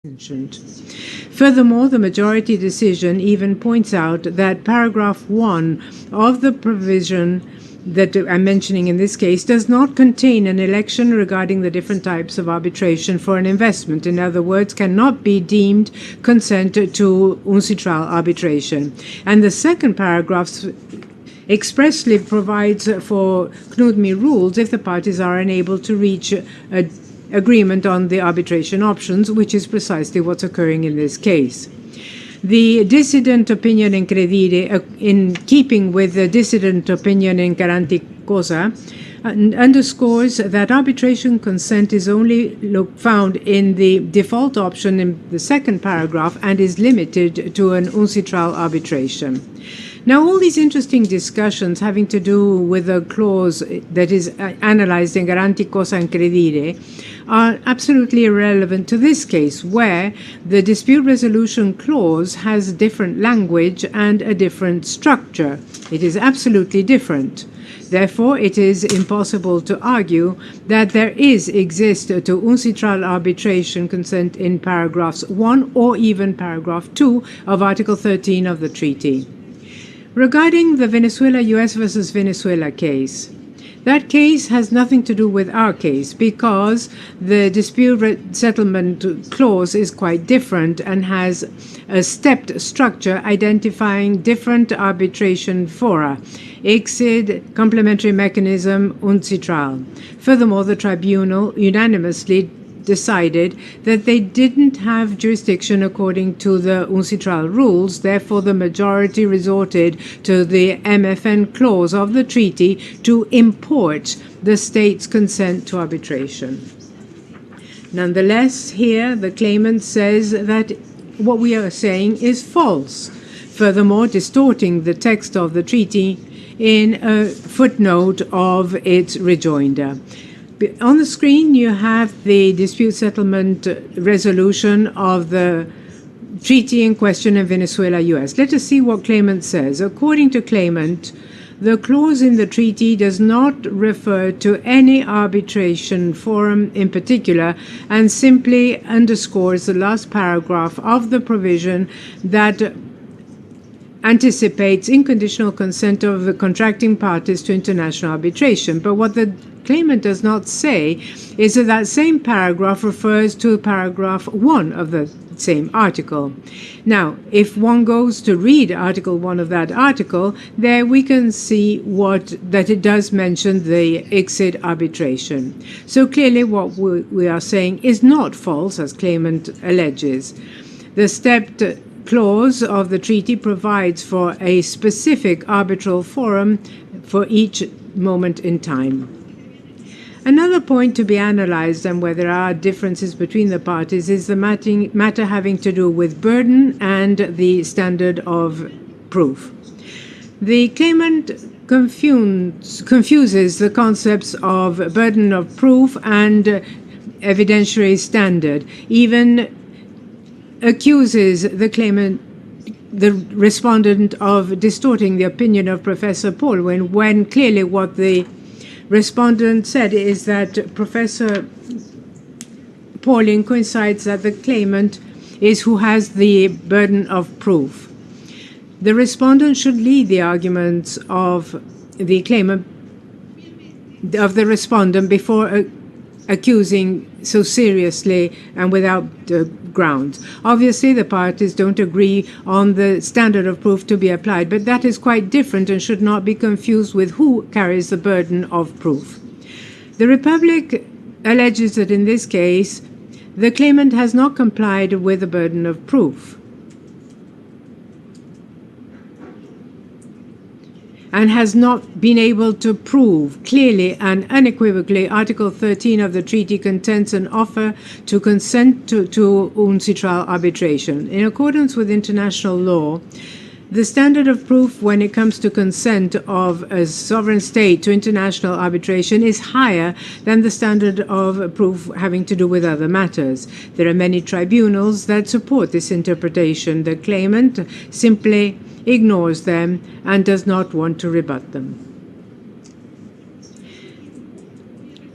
mentioned. Furthermore, the majority decision even points out that paragraph 1 of the provision that I'm mentioning in this case does not contain an election regarding the different types of arbitration for an investment. In other words, cannot be deemed consent to uncitral arbitration. And the second paragraph expressly provides for CNUDMI rules if the parties are unable to reach a agreement on the arbitration options, which is precisely what's occurring in this case. The dissident opinion in Credire, in keeping with the dissident opinion in Duquesa, underscores that arbitration consent is only found in the default option in the second paragraph and is limited to an uncitral arbitration. Now, all these interesting discussions having to do with a clause that is analyzed in Duquesa and Credire are absolutely irrelevant to this case, where the dispute resolution clause has different language and a different structure. It is absolutely different. Therefore, it is impossible to argue that there exists to uncitral arbitration consent in paragraphs 1 or even paragraph 2 of Article 13 of the treaty. Regarding the Venezuela-US versus Venezuela case, that case has nothing to do with our case because the dispute settlement clause is quite different and has a stepped structure identifying different arbitration fora: ICSID, complementary mechanism, uncitral. Furthermore, the tribunal unanimously decided that they didn't have jurisdiction according to the uncitral rules. Therefore, the majority resorted to the MFN clause of the treaty to import the state's consent to arbitration. Nonetheless, here the claimant says that what we are saying is false, furthermore distorting the text of the treaty in a footnote of its rejoinder. On the screen, you have the dispute settlement resolution of the treaty in question in Venezuela-US. Let us see what claimant says. According to claimant, the clause in the treaty does not refer to any arbitration forum in particular and simply underscores the last paragraph of the provision that anticipates unconditional consent of the contracting parties to international arbitration. But what the claimant does not say is that that same paragraph refers to paragraph 1 of the same article. Now, if one goes to read Article 1 of that article, there we can see that it does mention the ICSID arbitration. So clearly what we are saying is not false, as claimant alleges. The stepped clause of the treaty provides for a specific arbitral forum for each moment in time. Another point to be analyzed, and where there are differences between the parties, is the matter having to do with burden and the standard of proof. The claimant confuses the concepts of burden of proof and evidentiary standard, even accuses the claimant, the respondent, of distorting the opinion of Professor Paul, when clearly what the respondent said is that Professor Pauling coincides that the claimant is who has the burden of proof. The respondent should lead the arguments of the claimant, of the respondent, before accusing so seriously and without grounds. Obviously, the parties don't agree on the standard of proof to be applied, but that is quite different and should not be confused with who carries the burden of proof. The Republic alleges that in this case, the claimant has not complied with the burden of proof and has not been able to prove clearly and unequivocally Article 13 of the treaty contains an offer to consent to uncitral arbitration. In accordance with international law, the standard of proof when it comes to consent of a sovereign state to international arbitration is higher than the standard of proof having to do with other matters. There are many tribunals that support this interpretation. The claimant simply ignores them and does not want to rebut them.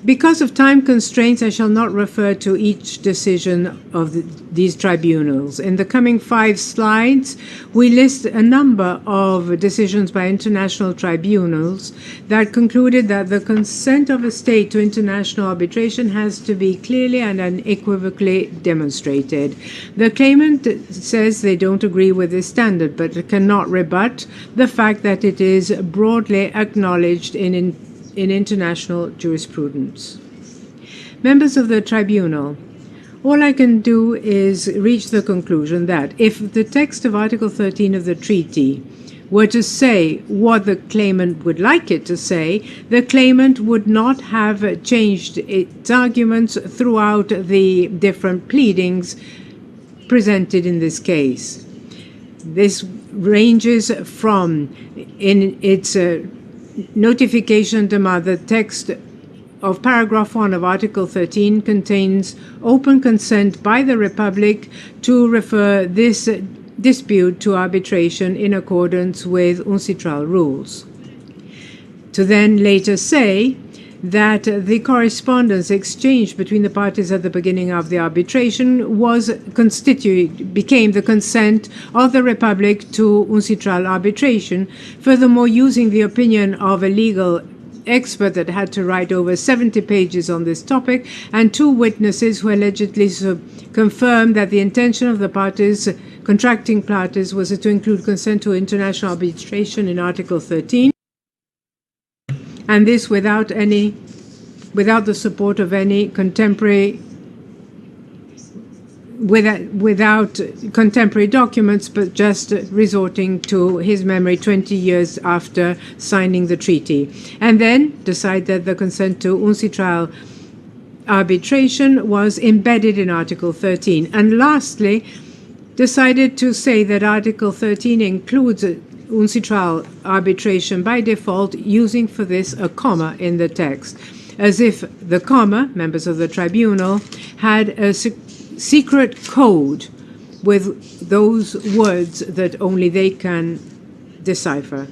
Because of time constraints, I shall not refer to each decision of these tribunals. In the coming 5 slides, we list a number of decisions by international tribunals that concluded that the consent of a state to international arbitration has to be clearly and unequivocally demonstrated. The claimant says they don't agree with this standard, but cannot rebut the fact that it is broadly acknowledged in international jurisprudence. Members of the tribunal, all I can do is reach the conclusion that if the text of Article 13 of the treaty were to say what the claimant would like it to say, the claimant would not have changed its arguments throughout the different pleadings presented in this case. This ranges from, in its notification demand, the text of paragraph 1 of Article 13 contains open consent by the Republic to refer this dispute to arbitration in accordance with UNCITRAL rules. To then later say that the correspondence exchanged between the parties at the beginning of the arbitration became the consent of the Republic to UNCITRAL arbitration, furthermore using the opinion of a legal expert that had to write over 70 pages on this topic, and 2 witnesses who allegedly confirmed that the intention of the contracting parties was to include consent to international arbitration in Article 13, and this without the support of any contemporary documents, but just resorting to his memory 20 years after signing the treaty, and then decide that the consent to UNCITRAL arbitration was embedded in Article 13, and lastly decided to say that Article 13 includes UNCITRAL arbitration by default, using for this a comma in the text, as if the comma, members of the tribunal, had a secret code with those words that only they can decipher.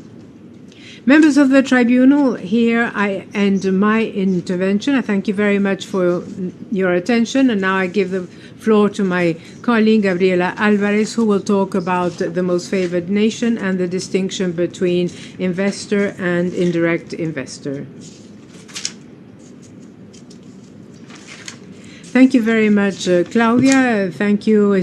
Members of the tribunal, here I end my intervention. I thank you very much for your attention, and now I give the floor to my colleague Gabriela Alvarez, who will talk about the most favored nation and the distinction between investor and indirect investor. Thank you very much, Claudia. Thank you,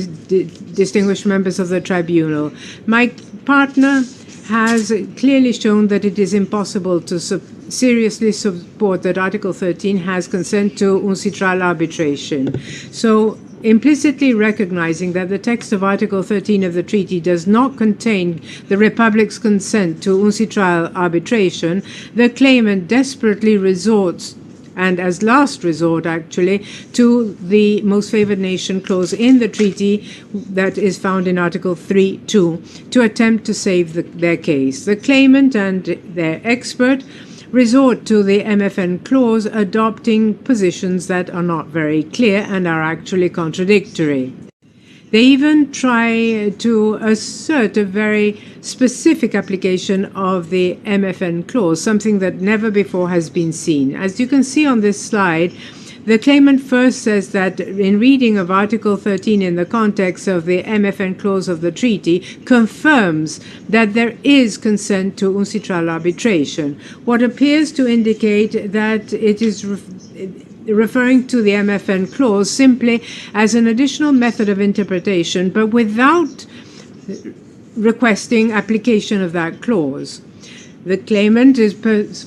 distinguished members of the tribunal. My partner has clearly shown that it is impossible to seriously support that Article 13 has consent to UNCITRAL arbitration. So, implicitly recognizing that the text of Article 13 of the treaty does not contain the Republic's consent to UNCITRAL arbitration, the claimant desperately resorts, and as last resort actually, to the most favored nation clause in the treaty that is found in Article 3.2 to attempt to save their case. The claimant and their expert resort to the MFN clause, adopting positions that are not very clear and are actually contradictory. They even try to assert a very specific application of the MFN clause, something that never before has been seen. As you can see on this slide, the claimant first says that in reading of Article 13 in the context of the MFN clause of the treaty confirms that there is consent to UNCITRAL arbitration, what appears to indicate that it is referring to the MFN clause simply as an additional method of interpretation, but without requesting application of that clause. The claimant is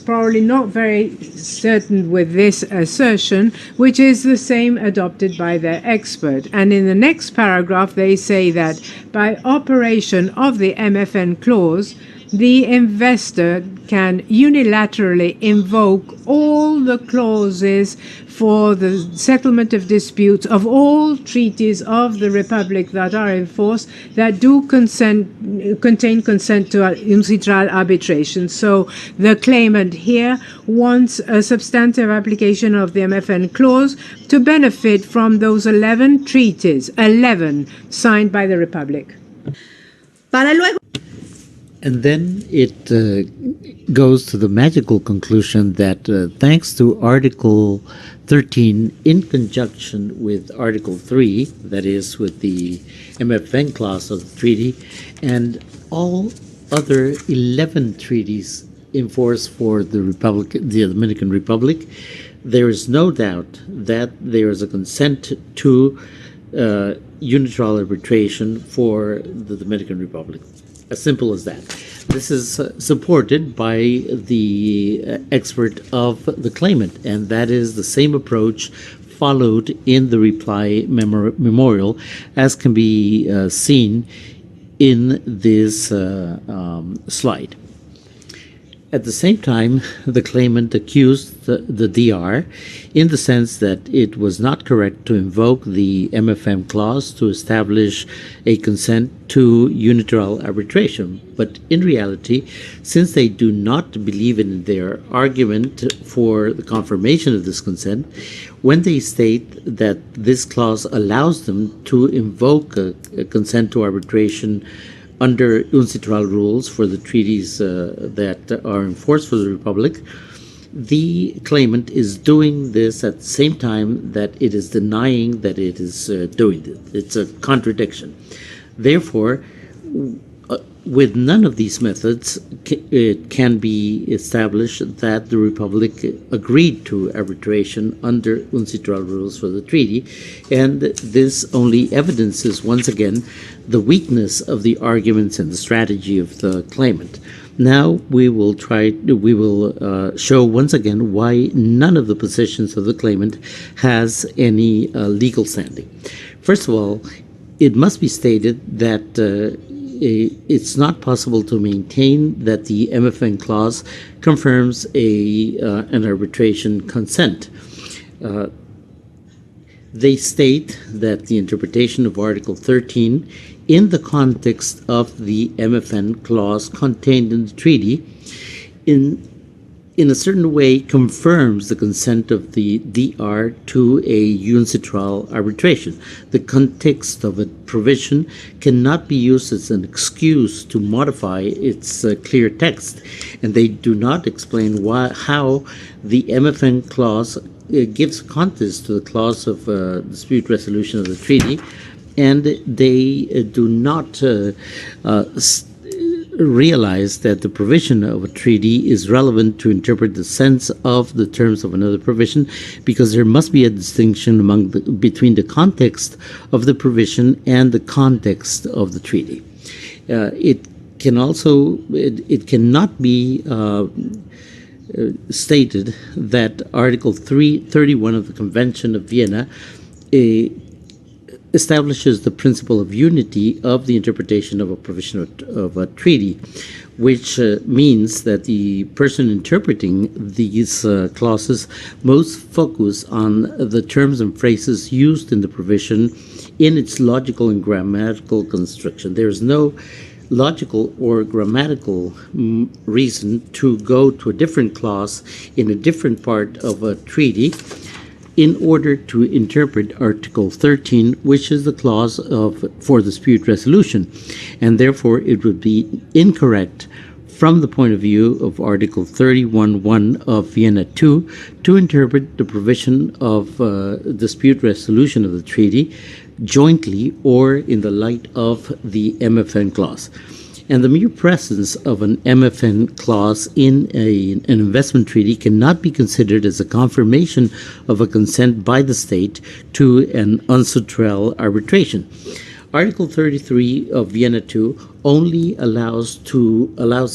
probably not very certain with this assertion, which is the same adopted by their expert. And in the next paragraph, they say that by operation of the MFN clause, the investor can unilaterally invoke all the clauses for the settlement of disputes of all treaties of the Republic that are in force that do contain consent to UNCITRAL arbitration. So the claimant here wants a substantive application of the MFN clause to benefit from those 11 treaties, 11 signed by the Republic. And then it goes to the magical conclusion that thanks to Article 13, in conjunction with Article 3, that is, with the MFN clause of the treaty, and all other 11 treaties in force for the Dominican Republic, there is no doubt that there is a consent to unilateral arbitration for the Dominican Republic. As simple as that. This is supported by the expert of the claimant, and that is the same approach followed in the reply memorial, as can be seen in this slide. At the same time, the claimant accused the DR in the sense that it was not correct to invoke the MFM clause to establish a consent to unilateral arbitration. But in reality, since they do not believe in their argument for the confirmation of this consent, when they state that this clause allows them to invoke a consent to arbitration under UNCITRAL rules for the treaties that are in force for the Republic, the claimant is doing this at the same time that it is denying that it is doing it. It's a contradiction. Therefore, with none of these methods, it can be established that the Republic agreed to arbitration under UNCITRAL rules for the treaty, and this only evidences once again the weakness of the arguments and the strategy of the claimant. Now we will show once again why none of the positions of the claimant has any legal standing. First of all, it must be stated that it's not possible to maintain that the MFN clause confirms an arbitration consent. They state that the interpretation of Article 13 in the context of the MFN clause contained in the treaty in a certain way confirms the consent of the DR to a UNCITRAL arbitration. The context of a provision cannot be used as an excuse to modify its clear text, and they do not explain how the MFN clause gives context to the clause of dispute resolution of the treaty, and they do not realize that the provision of a treaty is relevant to interpret the sense of the terms of another provision, because there must be a distinction between the context of the provision and the context of the treaty. It cannot be stated that Article 331 of the Convention of Vienna establishes the principle of unity of the interpretation of a provision of a treaty, which means that the person interpreting these clauses must focus on the terms and phrases used in the provision in its logical and grammatical construction. There is no logical or grammatical reason to go to a different clause in a different part of a treaty in order to interpret Article 13, which is the clause for dispute resolution. And therefore, it would be incorrect from the point of view of Article 31.1 of Vienna II to interpret the provision of dispute resolution of the treaty jointly or in the light of the MFN clause. And the mere presence of an MFN clause in an investment treaty cannot be considered as a confirmation of a consent by the state to an UNCITRAL arbitration. Article 33 of Vienna II only allows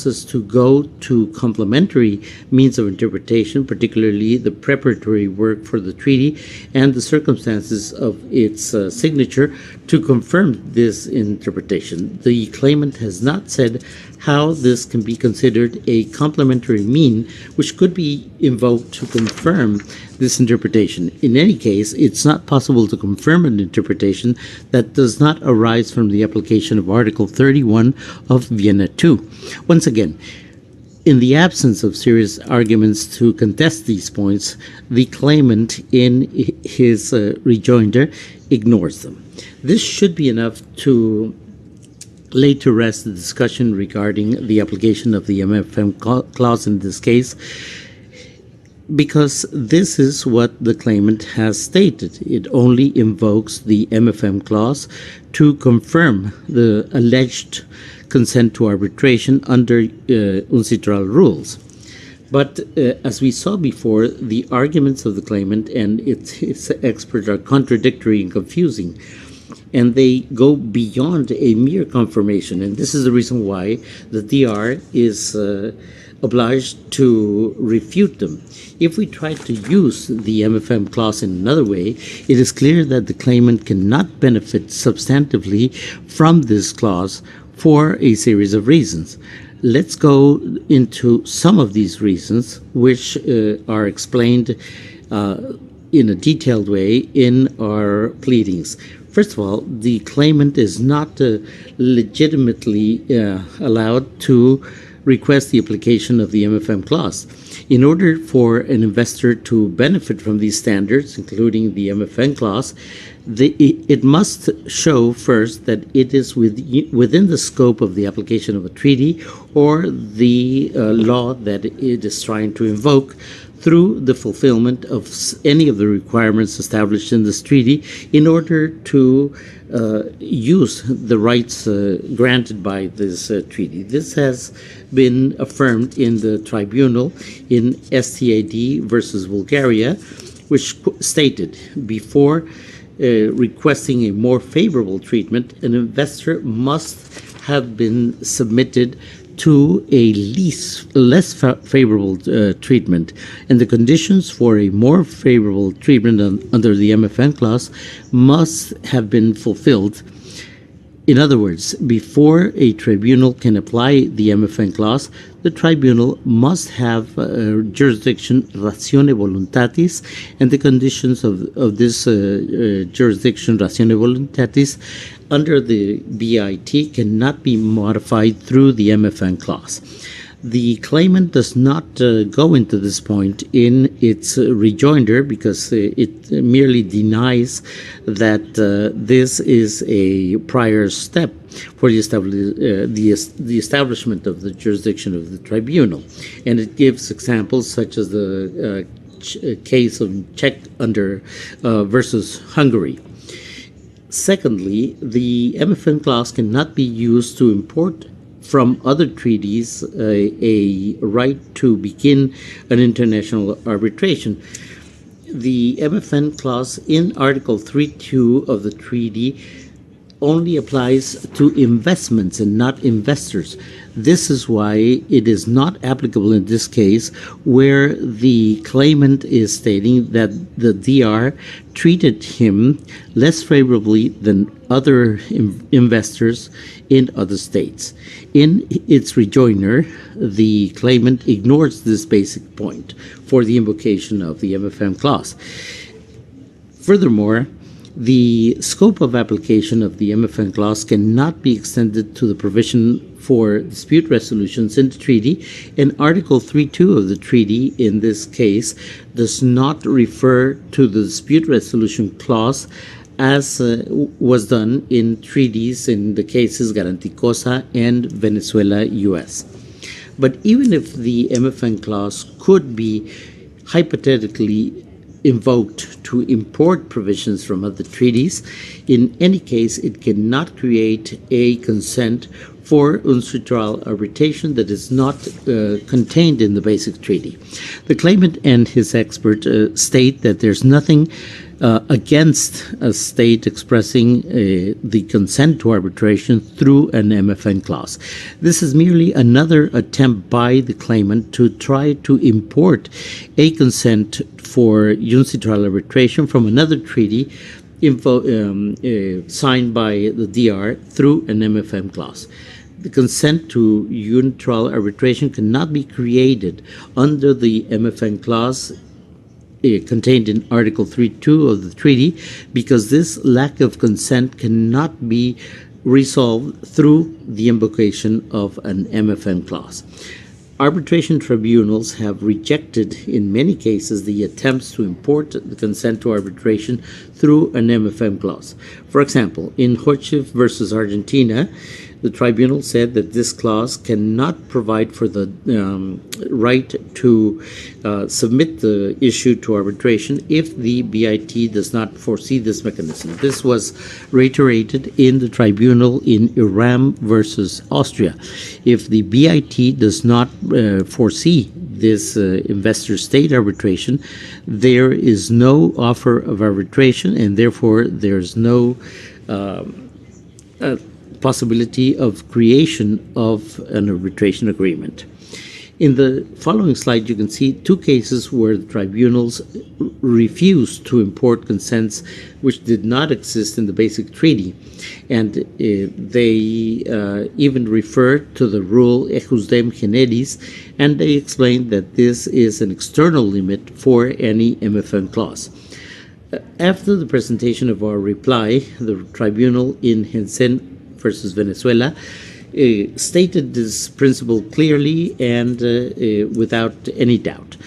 us to go to complementary means of interpretation, particularly the preparatory work for the treaty and the circumstances of its signature, to confirm this interpretation. The claimant has not said how this can be considered a complementary mean which could be invoked to confirm this interpretation. In any case, it's not possible to confirm an interpretation that does not arise from the application of Article 31 of Vienna II. Once again, in the absence of serious arguments to contest these points, the claimant in his rejoinder ignores them. This should be enough to laid to rest the discussion regarding the application of the MFM clause in this case, because this is what the claimant has stated. It only invokes the MFM clause to confirm the alleged consent to arbitration under UNCITRAL rules. But as we saw before, the arguments of the claimant and its expert are contradictory and confusing, and they go beyond a mere confirmation. And this is the reason why the DR is obliged to refute them. If we try to use the MFM clause in another way, it is clear that the claimant cannot benefit substantively from this clause for a series of reasons. Let's go into some of these reasons, which are explained in a detailed way in our pleadings. First of all, the claimant is not legitimately allowed to request the application of the MFM clause. In order for an investor to benefit from these standards, including the MFM clause, it must show first that it is within the scope of the application of a treaty or the law that it is trying to invoke through the fulfillment of any of the requirements established in this treaty in order to use the rights granted by this treaty. This has been affirmed in the Tribunal in STAD versus Bulgaria, which stated, before requesting a more favorable treatment, an investor must have been submitted to a less favorable treatment, and the conditions for a more favorable treatment under the MFN clause must have been fulfilled. In other words, before a tribunal can apply the MFN clause, the tribunal must have jurisdiction ratione voluntatis, and the conditions of this jurisdiction ratione voluntatis under the BIT cannot be modified through the MFN clause. The claimant does not go into this point in its rejoinder because it merely denies that this is a prior step for the establishment of the jurisdiction of the tribunal. And it gives examples such as the case of Czech versus Hungary. Secondly, the MFN clause cannot be used to import from other treaties a right to begin an international arbitration. The MFN clause in Article 3.2 of the treaty only applies to investments and not investors. This is why it is not applicable in this case, where the claimant is stating that the DR treated him less favorably than other investors in other states. In its rejoinder, the claimant ignores this basic point for the invocation of the MFM clause. Furthermore, the scope of application of the MFN clause cannot be extended to the provision for dispute resolutions in the treaty, and Article 3.2 of the treaty in this case does not refer to the dispute resolution clause as was done in treaties in the cases Duquesa and Venezuela, U.S. But even if the MFN clause could be hypothetically invoked to import provisions from other treaties, in any case it cannot create a consent for UNCITRAL arbitration that is not contained in the basic treaty. The claimant and his expert state that there's nothing against a state expressing the consent to arbitration through an MFN clause. This is merely another attempt by the claimant to try to import a consent for UNCITRAL arbitration from another treaty signed by the DR through an MFN clause. The consent to UNCITRAL arbitration cannot be created under the MFN clause contained in Article 3.2 of the treaty, because this lack of consent cannot be resolved through the invocation of an MFN clause. Arbitration tribunals have rejected in many cases the attempts to import the consent to arbitration through an MFN clause. For example, in Hochschiff versus Argentina, The tribunal said that this clause cannot provide for the right to submit the issue to arbitration if the BIT does not foresee this mechanism. This was reiterated in the tribunal in Iran versus Austria. If the BIT does not foresee this investor-state arbitration, there is no offer of arbitration, and therefore there's no possibility of creation of an arbitration agreement. In the following slide, you can see two cases where the tribunals refused to import consents which did not exist in the basic treaty. And they even referred to the rule ejusdem generis, and they explained that this is an external limit for any MFN clause. After the presentation of our reply, the tribunal in Hensen versus Venezuela stated this principle clearly and without any doubt.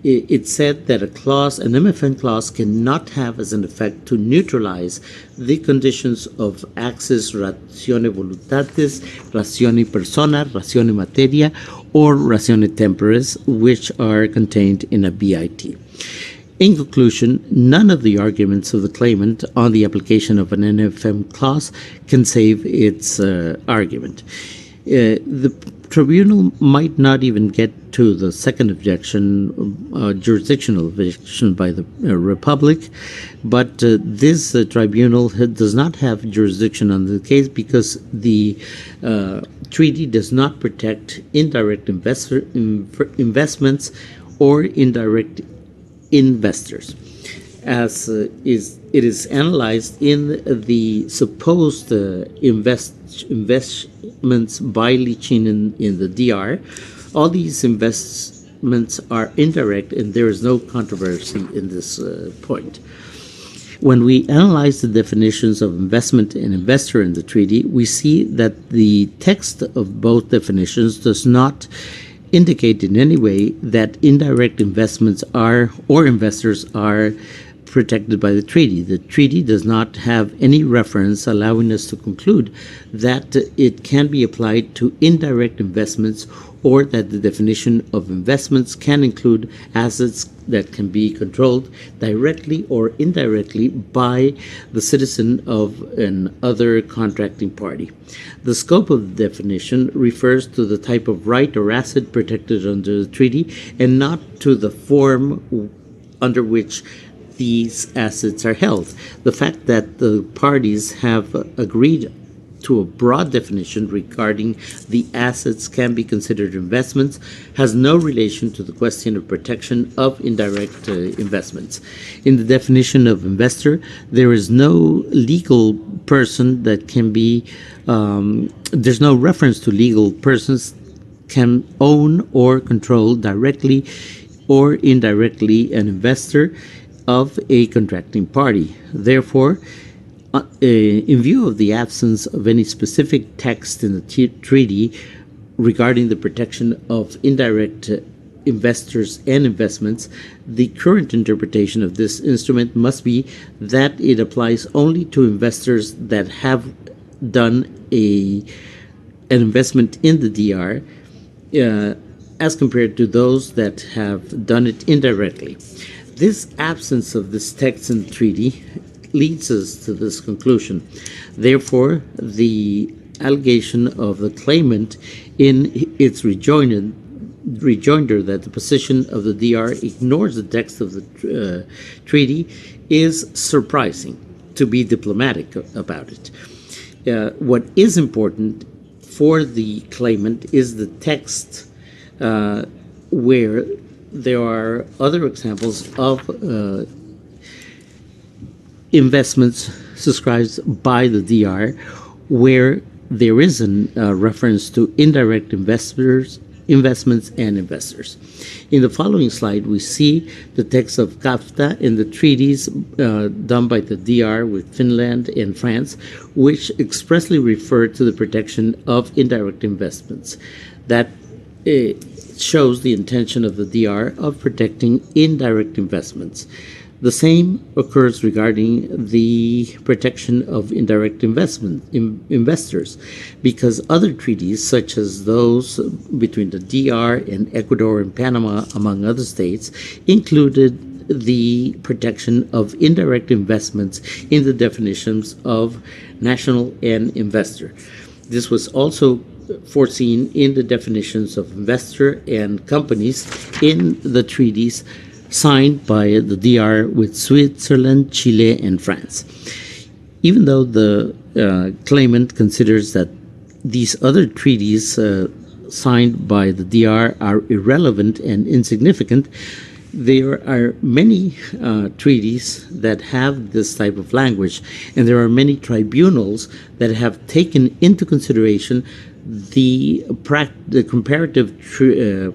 It said that an MFN clause cannot have as an effect to neutralize the conditions of access ratione voluntatis, ratione persona, ratione materia, or ratione temporis, which are contained in a BIT. In conclusion, none of the arguments of the claimant on the application of an NFM clause can save its argument. The tribunal might not even get to the second objection, jurisdictional objection by the Republic, but this tribunal does not have jurisdiction on the case because the treaty does not protect indirect investments or indirect investors, as it is analyzed in the supposed investments by Lichin in the DR. All these investments are indirect, and there is no controversy in this point. When we analyze the definitions of investment and investor in the treaty, we see that the text of both definitions does not indicate in any way that indirect investments are or investors are protected by the treaty. The treaty does not have any reference allowing us to conclude that it can be applied to indirect investments or that the definition of investments can include assets that can be controlled directly or indirectly by the citizen of another contracting party. The scope of the definition refers to the type of right or asset protected under the treaty and not to the form under which these assets are held. The fact that the parties have agreed to a broad definition regarding the assets can be considered investments has no relation to the question of protection of indirect investments. In the definition of investor, there is no legal person that can be, there's no reference to legal persons can own or control directly or indirectly an investor of a contracting party. Therefore, in view of the absence of any specific text in the treaty regarding the protection of indirect investors and investments, the current interpretation of this instrument must be that it applies only to investors that have done an investment in the DR as compared to those that have done it indirectly. This absence of this text in the treaty leads us to this conclusion. Therefore, the allegation of the claimant in its rejoinder that the position of the DR ignores the text of the treaty is surprising, to be diplomatic about it. What is important for the claimant is the text where there are other examples of investments subscribed by the DR where there is a reference to indirect investments and investors. In the following slide, we see the text of CAFTA in the treaties done by the DR with Finland and France, which expressly refer to the protection of indirect investments. That shows the intention of the DR of protecting indirect investments. The same occurs regarding the protection of indirect investors, because other treaties, such as those between the DR and Ecuador and Panama, among other states, included the protection of indirect investments in the definitions of national and investor. This was also foreseen in the definitions of investor and companies in the treaties signed by the DR with Switzerland, Chile, and France. Even though the claimant considers that these other treaties signed by the DR are irrelevant and insignificant, there are many treaties that have this type of language, and there are many tribunals that have taken into consideration the comparative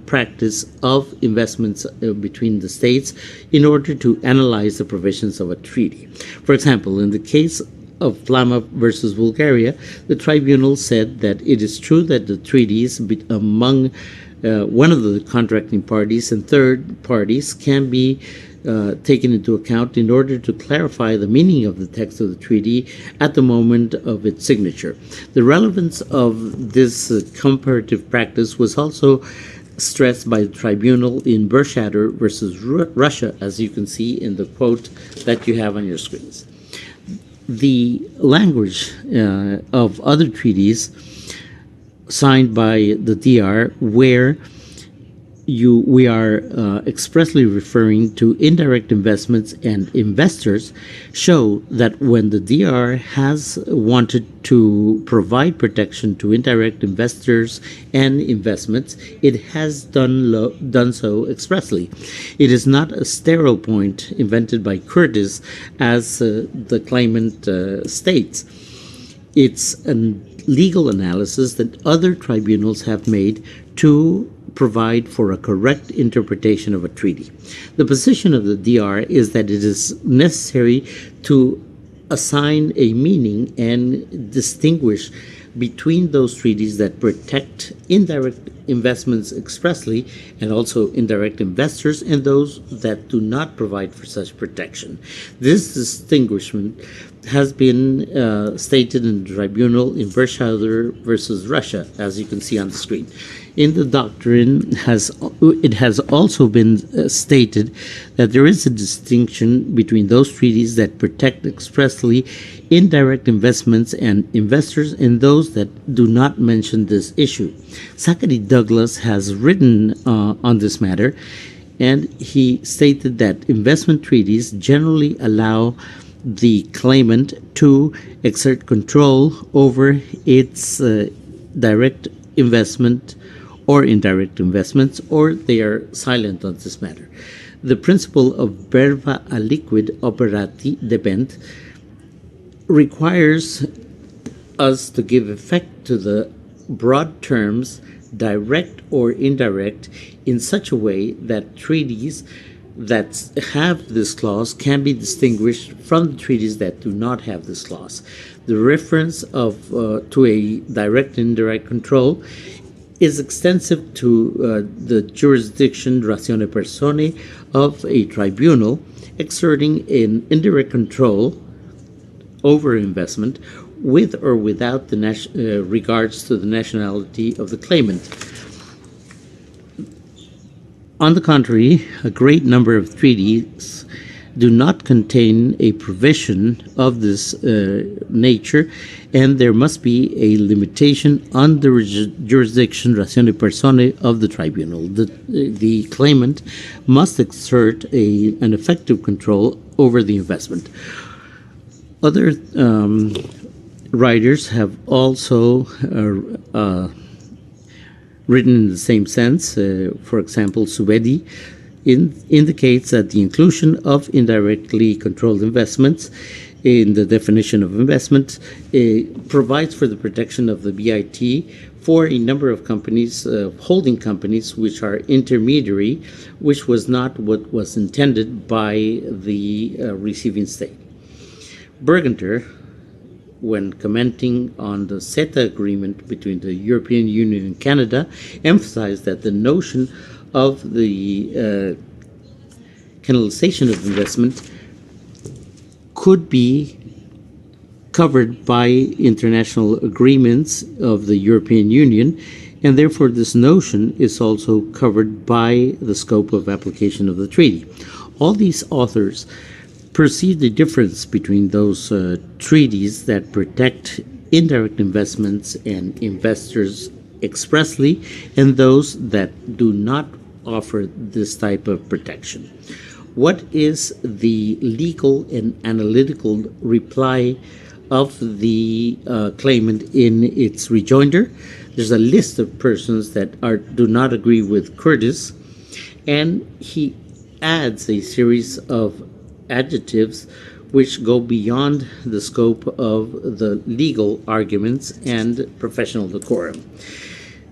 practice of investments between the states in order to analyze the provisions of a treaty. For example, in the case of Flama versus Bulgaria, the tribunal said that it is true that the treaties among one of the contracting parties and third parties can be taken into account in order to clarify the meaning of the text of the treaty at the moment of its signature. The relevance of this comparative practice was also stressed by the tribunal in Berkshire versus Russia, as you can see in the quote that you have on your screens. The language of other treaties signed by the DR where we are expressly referring to indirect investments and investors show that when the DR has wanted to provide protection to indirect investors and investments, it has done so expressly. It is not a sterile point invented by Curtis, as the claimant states. It's a legal analysis that other tribunals have made to provide for a correct interpretation of a treaty. The position of the DR is that it is necessary to assign a meaning and distinguish between those treaties that protect indirect investments expressly and also indirect investors and those that do not provide for such protection. This distinguishment has been stated in the tribunal in Berkshire versus Russia, as you can see on the screen. In the doctrine, it has also been stated that there is a distinction between those treaties that protect expressly indirect investments and investors and those that do not mention this issue. Zachary Douglas has written on this matter, and he stated that investment treaties generally allow the claimant to exert control over its direct investment or indirect investments, or they are silent on this matter. The principle of verba aliquid operati debent requires us to give effect to the broad terms direct or indirect in such a way that treaties that have this clause can be distinguished from the treaties that do not have this clause. The reference to a direct and indirect control is extensive to the jurisdiction ratione personae of a tribunal, exerting an indirect control over investment with or without the regards to the nationality of the claimant. On the contrary, a great number of treaties do not contain a provision of this nature, and there must be a limitation on the jurisdiction ratione personae of the tribunal. The claimant must exert an effective control over the investment. Other writers have also written in the same sense. For example, Subedi indicates that the inclusion of indirectly controlled investments in the definition of investment provides for the protection of the BIT for a number of companies, holding companies, which are intermediary, which was not what was intended by the receiving state. Bergenter, when commenting on the CETA agreement between the European Union and Canada, emphasized that the notion of the canalization of investment could be covered by international agreements of the European Union, and therefore this notion is also covered by the scope of application of the treaty. All these authors perceive the difference between those treaties that protect indirect investments and investors expressly and those that do not offer this type of protection. What is the legal and analytical reply of the claimant in its rejoinder? There's a list of persons that do not agree with Curtis, and he adds a series of adjectives which go beyond the scope of the legal arguments and professional decorum.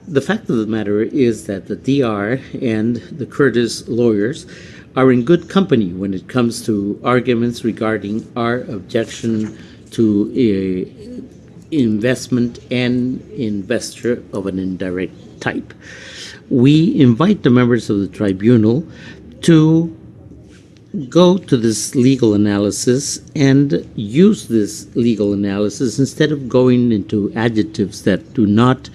The fact of the matter is that the DR and the Curtis lawyers are in good company when it comes to arguments regarding our objection to investment and investor of an indirect type. We invite the members of the tribunal to go to this legal analysis and use this legal analysis instead of going into adjectives that do not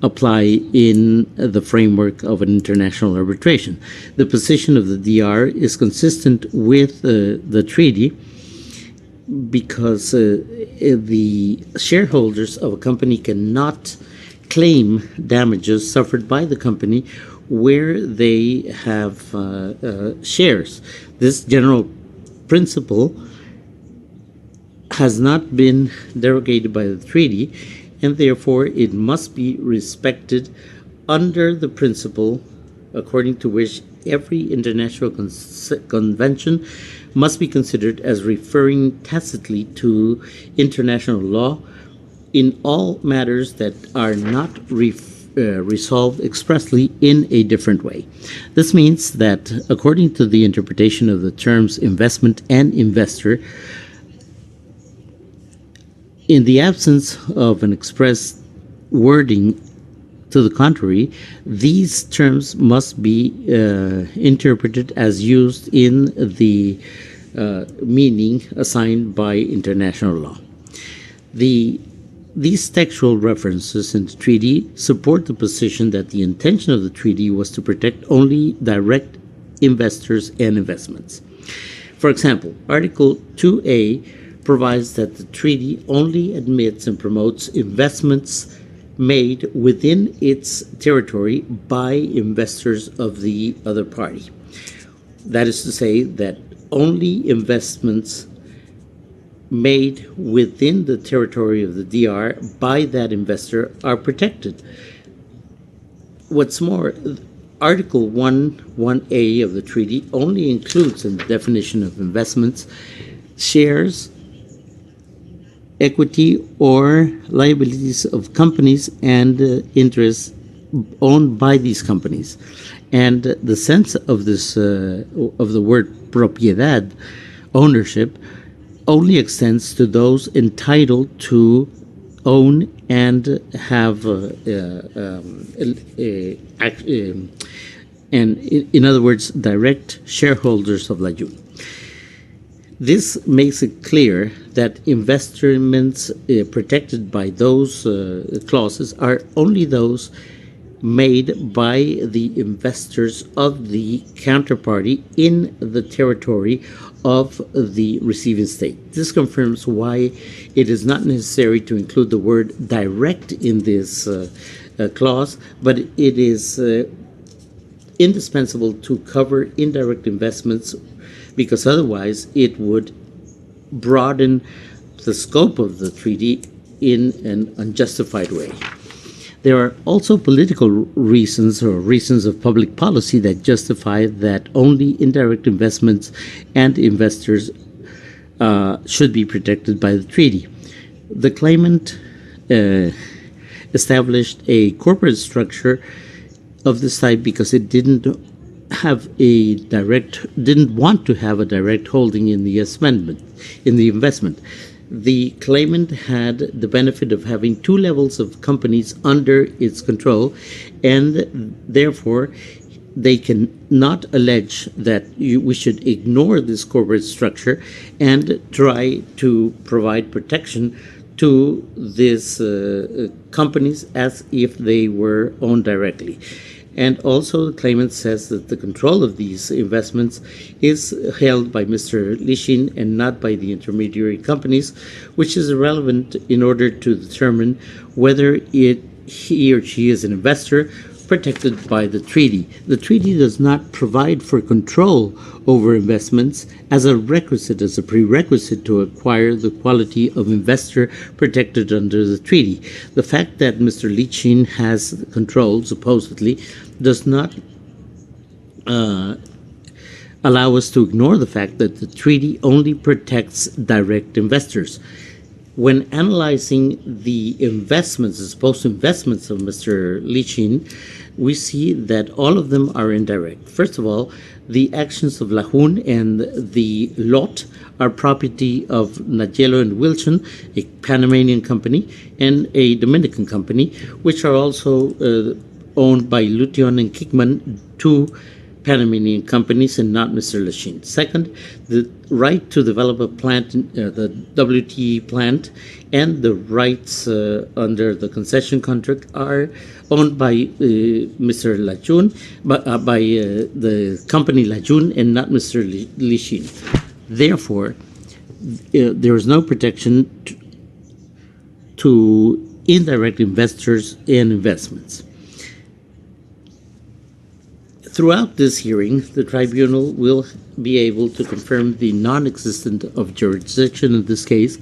apply in the framework of an international arbitration. The position of the DR is consistent with the treaty because the shareholders of a company cannot claim damages suffered by the company where they have shares. This general principle has not been derogated by the treaty, and therefore it must be respected under the principle according to which every international convention must be considered as referring tacitly to international law in all matters that are not resolved expressly in a different way. This means that according to the interpretation of the terms investment and investor, in the absence of an express wording to the contrary, these terms must be interpreted as used in the meaning assigned by international law. These textual references in the treaty support the position that the intention of the treaty was to protect only direct investors and investments. For example, Article 2A provides that the treaty only admits and promotes investments made within its territory by investors of the other party. That is to say that only investments made within the territory of the DR by that investor are protected. What's more, Article 1(1)A of the treaty only includes in the definition of investments shares, equity, or liabilities of companies and interests owned by these companies. And the sense of this of the word propiedad, ownership, only extends to those entitled to own and have and in other words, direct shareholders of La Jun. This makes it clear that investments protected by those clauses are only those made by the investors of the counterparty in the territory of the receiving state. This confirms why it is not necessary to include the word direct in this clause, but it is indispensable to cover indirect investments, because otherwise it would broaden the scope of the treaty in an unjustified way. There are also political reasons or reasons of public policy that justify that only indirect investments and investors should be protected by the treaty. The claimant established a corporate structure of this type because it didn't want to have a direct holding in the investment. The claimant had the benefit of having two levels of companies under its control, and therefore they can not allege that we should ignore this corporate structure and try to provide protection to these companies as if they were owned directly. And also the claimant says that the control of these investments is held by Mr. Lishin and not by the intermediary companies, which is irrelevant in order to determine whether he or she is an investor protected by the treaty. The treaty does not provide for control over investments as a requisite, as a prerequisite to acquire the quality of investor protected under the treaty. The fact that Mr. Lichin has control, supposedly, does not allow us to ignore the fact that the treaty only protects direct investors. When analyzing the investments, the supposed investments of Mr. Lichin, we see that all of them are indirect. First of all, the actions of Lajun and the lot are property of Nayelo and Wilson, a Panamanian company, and a Dominican company, which are also owned by Lution and Kickman, two Panamanian companies, and not Mr. Lichin. Second, the right to develop a plant, the WTE plant, and the rights under the concession contract are owned by Mr. Lajun, by the company Lajun, and not Mr. Lichin. Therefore, there is no protection to indirect investors and investments. Throughout this hearing, the tribunal will be able to confirm the non-existence of jurisdiction in this case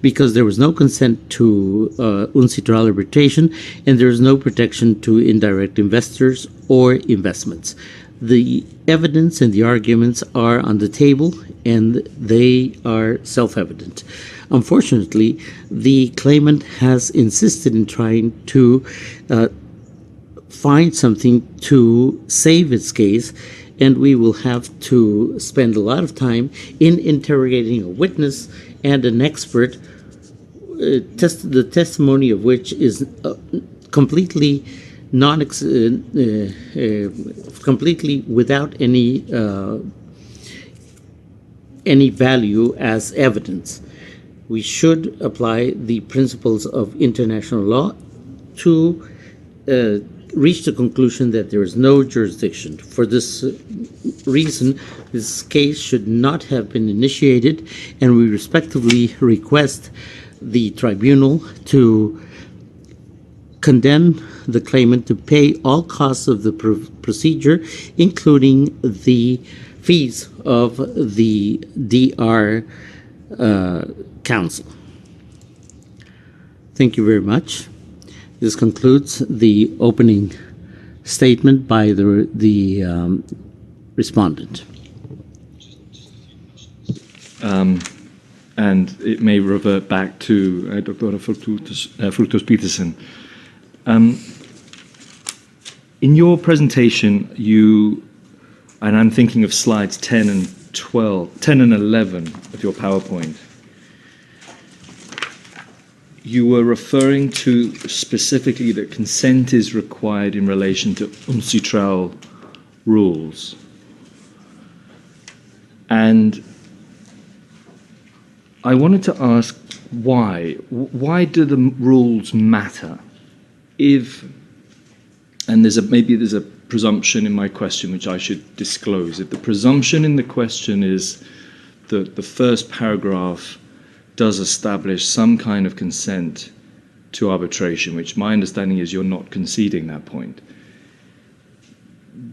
because there was no consent to uncitral arbitration and there is no protection to indirect investors or investments. The evidence and the arguments are on the table and they are self-evident. Unfortunately, the claimant has insisted in trying to find something to save its case, and we will have to spend a lot of time in interrogating a witness and an expert, the testimony of which is completely completely without any value as evidence. We should apply the principles of international law to reach the conclusion that there is no jurisdiction. For this reason, this case should not have been initiated, and we respectively request the tribunal to condemn the claimant to pay all costs of the procedure, including the fees of the DR counsel. Thank you very much. This concludes the opening statement by the respondent. And it may revert back to Dr. Frutos Peterson. In your presentation, and I'm thinking of slides 10 and 11 of your PowerPoint, you were referring to specifically that consent is required in relation to uncitral rules. And I wanted to ask why. Why do the rules matter? And maybe there's a presumption in my question which I should disclose. If the presumption in the question is that the first paragraph does establish some kind of consent to arbitration, which my understanding is you're not conceding that point.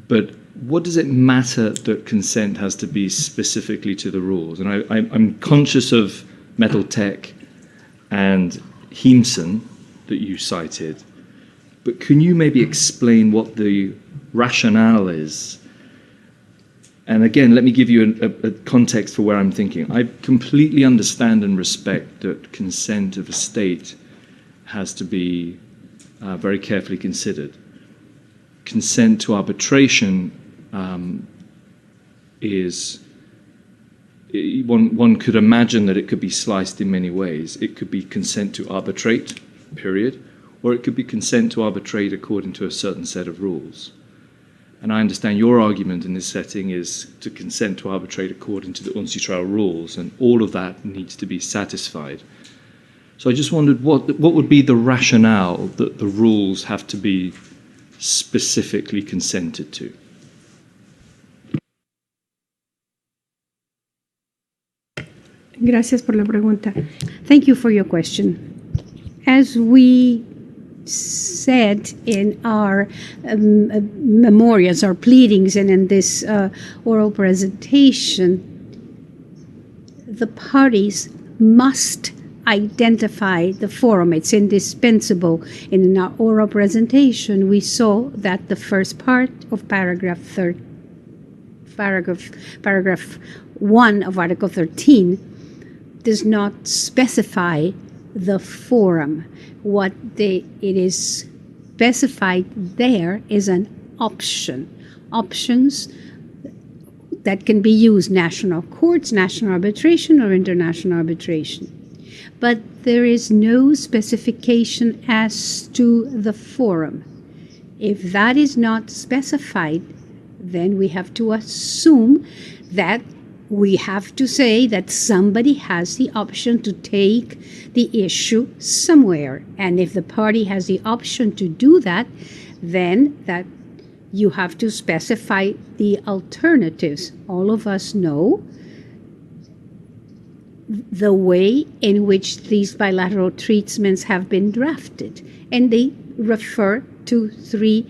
But what does it matter that consent has to be specifically to the rules? And I'm conscious of Metal Tech and Heemson that you cited, but can you maybe explain what the rationale is? And again, let me give you a context for where I'm thinking. I completely understand and respect that consent of a state has to be very carefully considered. Consent to arbitration is, one could imagine that it could be sliced in many ways. It could be consent to arbitrate, period, or it could be consent to arbitrate according to a certain set of rules. And I understand your argument in this setting is to consent to arbitrate according to the UNCITRAL rules, and all of that needs to be satisfied. So I just wondered what would be the rationale that the rules have to be specifically consented to? Gracias por la pregunta. Thank you for your question. As we said in our memorials, our pleadings, and in this oral presentation, the parties must identify the forum. It's indispensable. In our oral presentation, we saw that the first part of paragraph 1 of Article 13 does not specify the forum. What it is specified there is an option. Options that can be used: national courts, national arbitration, or international arbitration. But there is no specification as to the forum. If that is not specified, then we have to assume that we have to say that somebody has the option to take the issue somewhere. And if the party has the option to do that, then that you have to specify the alternatives. All of us know the way in which these bilateral treatments have been drafted, and they refer to three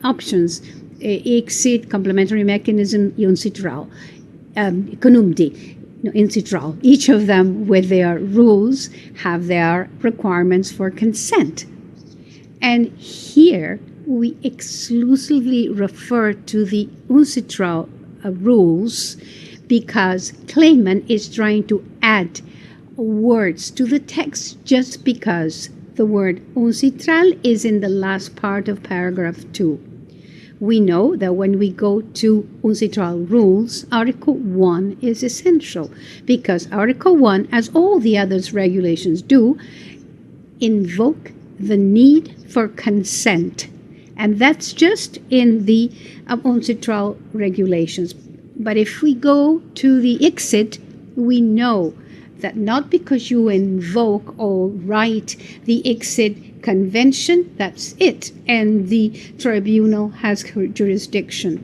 options: exit, complementary mechanism, UNCITRAL, CONUMDI, UNCITRAL. Each of them, with their rules, have their requirements for consent. And here we exclusively refer to the UNCITRAL rules because claimant is trying to add words to the text just because the word UNCITRAL is in the last part of paragraph 2. We know that when we go to UNCITRAL rules, Article 1 is essential because Article 1, as all the other regulations do, invoke the need for consent. And that's just in the UNCITRAL regulations. But if we go to the exit, we know that not because you invoke or write the exit convention, that's it, and the tribunal has jurisdiction.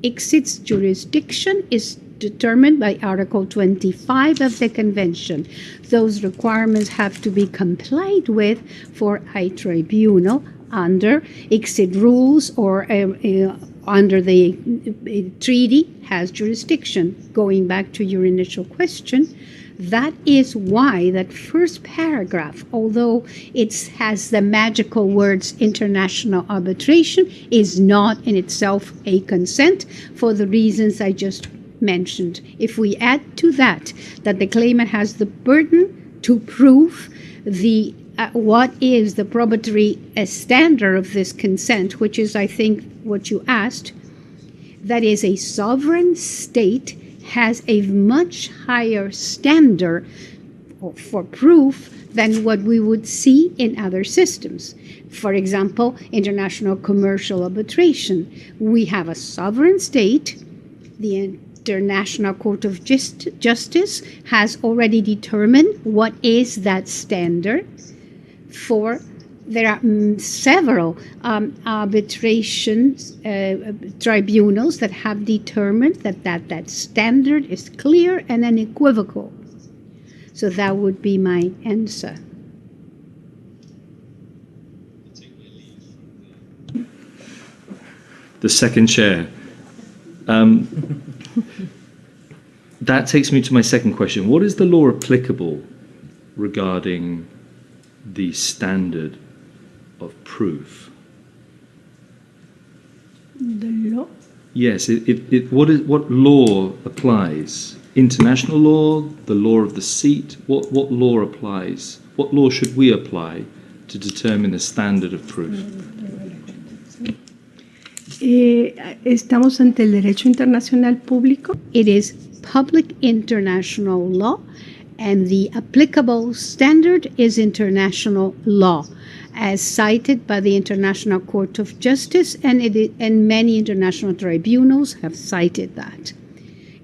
Exit's jurisdiction is determined by Article 25 of the convention. Those requirements have to be complied with for a tribunal under exit rules or under the treaty has jurisdiction. Going back to your initial question, that is why that first paragraph, although it has the magical words international arbitration, is not in itself a consent for the reasons I just mentioned. If we add to that the claimant has the burden to prove the what is the probatory standard of this consent, which is, I think, what you asked, that is a sovereign state has a much higher standard for proof than what we would see in other systems. For example, international commercial arbitration. We have a sovereign state. The International Court of Justice has already determined what is that standard. There are several arbitration tribunals that have determined that standard is clear and unequivocal. So that would be my answer. The second chair. That takes me to my second question. What is the law applicable regarding the standard of proof? The law? Yes. What law applies? International law, the law of the seat. What law applies? What law should we apply to determine the standard of proof? Estamos ante el derecho internacional público. It is public international law, And the applicable standard is international law, as cited by the International Court of Justice, and many international tribunals have cited that.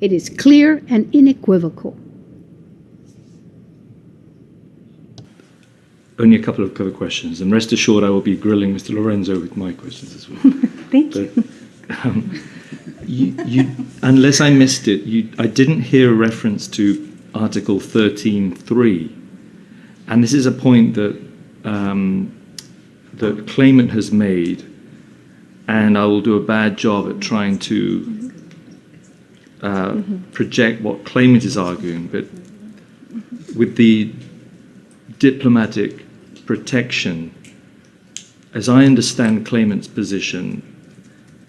It is clear and unequivocal. Only a couple of other questions, and rest assured I will be grilling Mr. Lorenzo with my questions as well. Thank you. Unless I missed it, I didn't hear a reference to Article 13.3, and this is a point that the claimant has made, and I will do a bad job at trying to project what claimant is arguing, but with the diplomatic protection, as I understand claimant's position,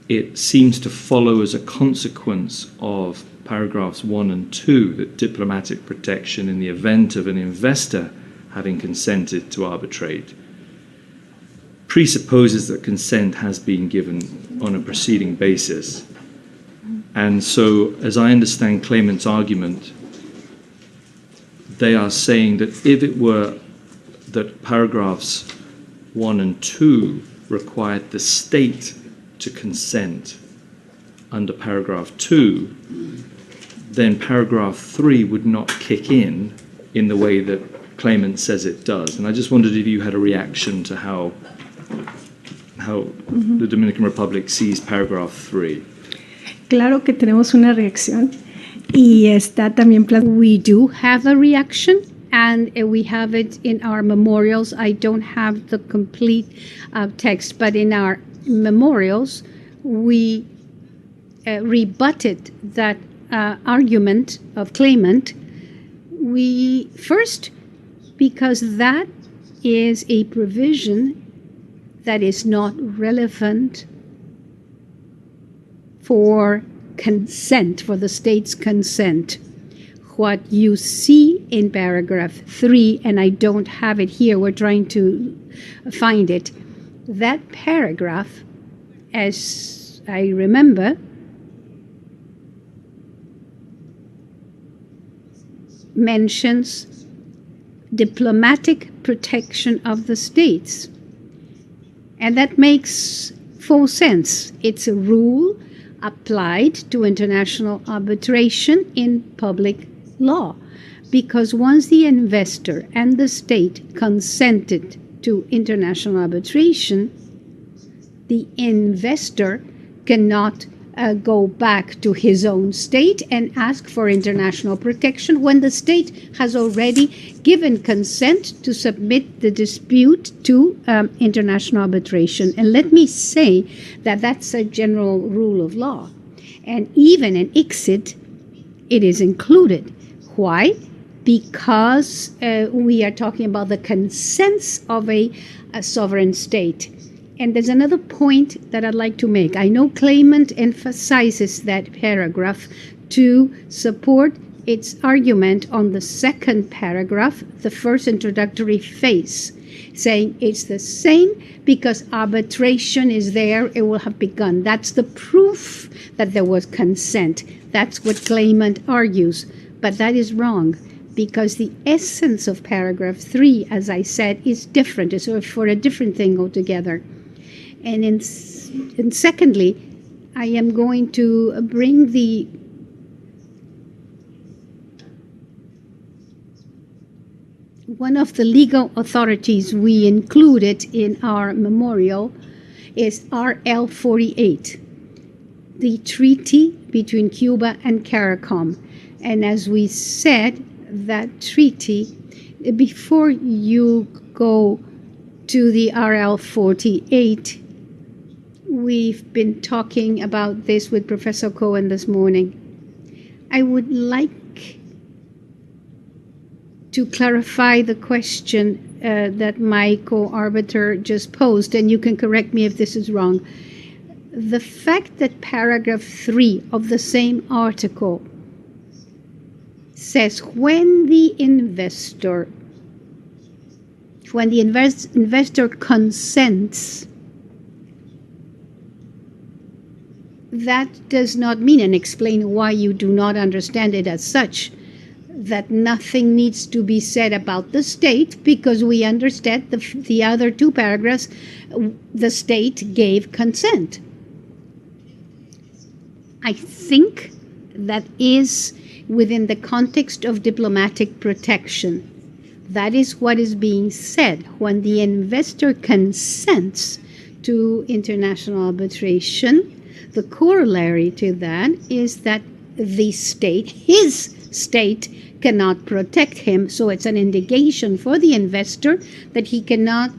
it seems to follow as a consequence of paragraphs 1 and 2 that diplomatic protection in the event of an investor having consented to arbitrate presupposes that consent has been given on a preceding basis. And so, as I understand claimant's argument, they are saying that if it were that paragraphs 1 and 2 required the state to consent under paragraph 2, then paragraph 3 would not kick in the way that claimant says it does. And I just wondered if you had a reaction to how the Dominican Republic sees paragraph 3. Claro que tenemos una reacción y está también We do have a reaction, and we have it in our memorials. I don't have the complete text, but in our memorials, we rebutted that argument of claimant. We first, because that is a provision that is not relevant for consent, for the state's consent. What you see in paragraph 3, and I don't have it here, we're trying to find it. That paragraph, as I remember, mentions diplomatic protection of the states. And that makes full sense. It's a rule applied to international arbitration in public law, because once the investor and the state consented to international arbitration, the investor cannot go back to his own state and ask for international protection when the state has already given consent to submit the dispute to international arbitration. And let me say that that's a general rule of law. And even in ICSID, it is included. Why? Because we are talking about the consents of a sovereign state. And there's another point that I'd like to make. I know claimant emphasizes that paragraph to support its argument on the second paragraph, the first introductory phase, saying it's the same because arbitration is there, it will have begun. That's the proof that there was consent. That's what claimant argues. But that is wrong, because the essence of paragraph 3, as I said, is different. It's for a different thing altogether. And secondly, I am going to bring one of the legal authorities we included in our memorial is RL 48, the treaty between Cuba and CARICOM. And as we said, that treaty, before you go to the RL 48, we've been talking about this with Professor Cohen this morning. I would like to clarify the question that my co-arbiter just posed, and you can correct me if this is wrong. The fact that paragraph 3 of the same article says when the investor consents, that does not mean, and explain why you do not understand it as such, that nothing needs to be said about the state because we understand the other two paragraphs, the state gave consent. I think that is within the context of diplomatic protection. That is what is being said. When the investor consents to international arbitration, the corollary to that is that the state, his state, cannot protect him. So it's an indication for the investor that he cannot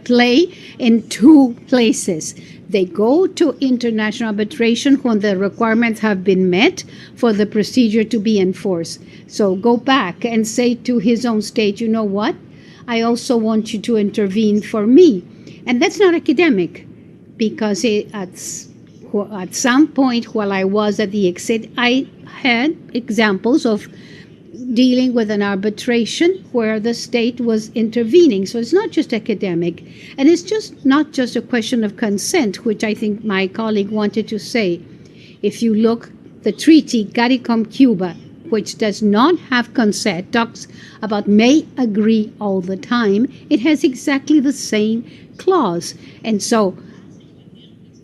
play in two places. They go to international arbitration when the requirements have been met for the procedure to be enforced. So go back and say to his own state, you know what? I also want you to intervene for me. And that's not academic, because at some point while I was at the exit, I had examples of dealing with an arbitration where the state was intervening. So it's not just academic, and it's just not just a question of consent, which I think my colleague wanted to say. If you look, the treaty CARICOM Cuba, which does not have consent, talks about may agree all the time. It has exactly the same clause. And so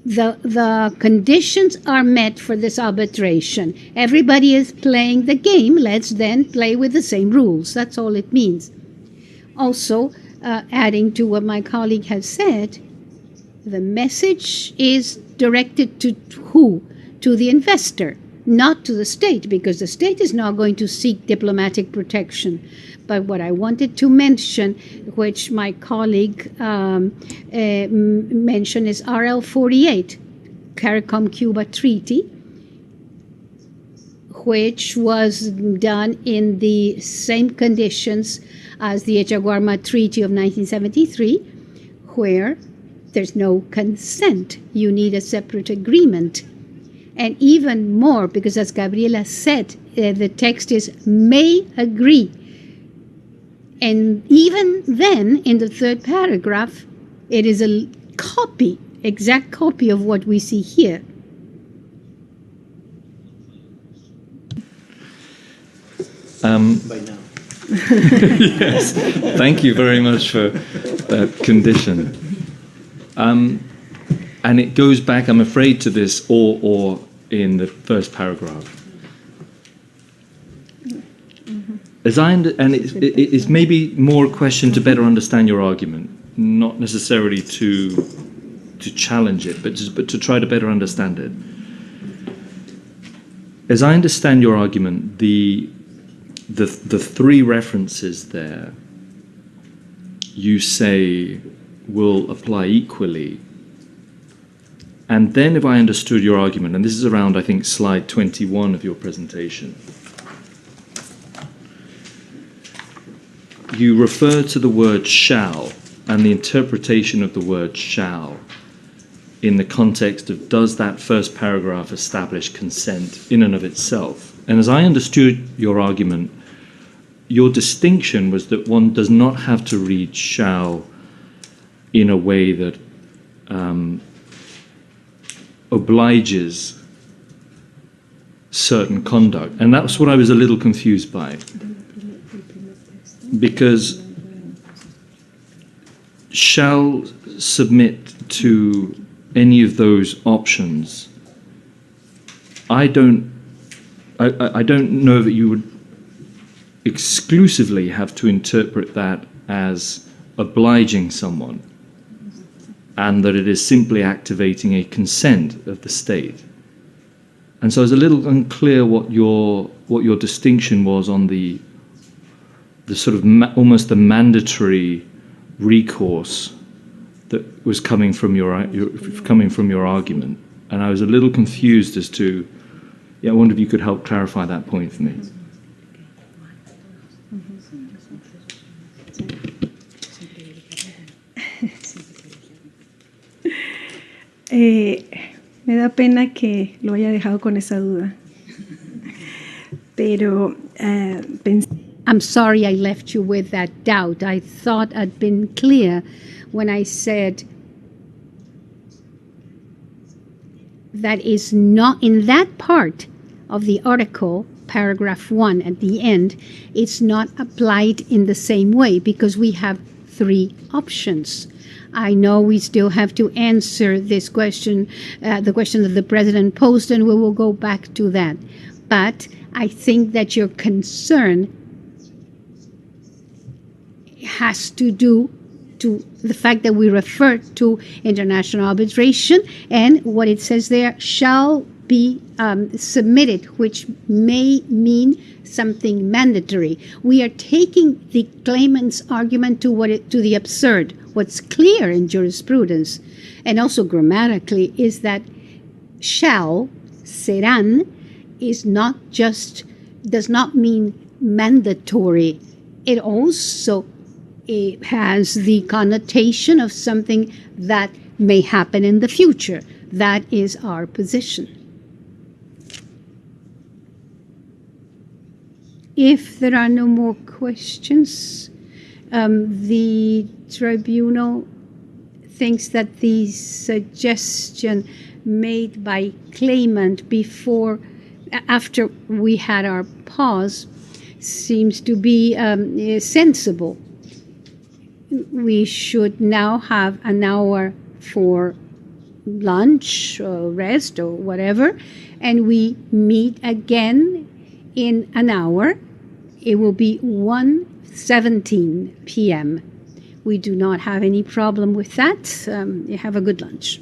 the conditions are met for this arbitration. Everybody is playing the game. Let's then play with the same rules. That's all it means. Also, adding to what my colleague has said, the message is directed to who? To the investor, not to the state, because the state is not going to seek diplomatic protection. But what I wanted to mention, which my colleague mentioned, is RL 48, CARICOM Cuba Treaty, which was done in the same conditions as the Echaguarma Treaty of 1973, where there's no consent. You need a separate agreement. And even more, because as Gabriela said, the text is may agree. And even then, in the third paragraph, it is a copy, exact copy of what we see here. By now. Yes, thank you very much for that condition. And it goes back, I'm afraid, to this or in the first paragraph. As and it's maybe more a question to better understand your argument, not necessarily to challenge it, but to try to better understand it. As I understand your argument, the three references there you say will apply equally. And then if I understood your argument, and this is around, I think, slide 21 of your presentation, you refer to the word shall and the interpretation of the word shall in the context of does that first paragraph establish consent in and of itself. And as I understood your argument, your distinction was that one does not have to read shall in a way that obliges certain conduct. And that's what I was a little confused by. Because shall submit to any of those options, I don't know that you would exclusively have to interpret that as obliging someone, and that it is simply activating a consent of the state. And so I was a little unclear what your distinction was on the sort of almost the mandatory recourse that was coming from your argument, and I was a little confused as to. I wonder if you could help clarify that point for me. Me da pena que lo haya dejado con esa duda. Pero I'm sorry I left you with that doubt. I thought I'd been clear when I said that is not in that part of the article paragraph 1 at the end, it's not applied in the same way because we have 3 options. I know we still have to answer this question, the question that the President posed, and we will go back to that. But I think that your concern has to do to the fact that we refer to international arbitration, and what it says there shall be submitted, which may mean something mandatory. We are taking the claimant's argument to the absurd. What's clear in jurisprudence and also grammatically is that shall, serán, does not mean mandatory. It also has the connotation of something that may happen in the future. That is our position. If there are no more questions, the tribunal thinks that the suggestion made by claimant after we had our pause seems to be sensible. We should now have an hour for lunch or rest or whatever, and we meet again in an hour. It will be 1:17 p.m. We do not have any problem with that. Have a good lunch.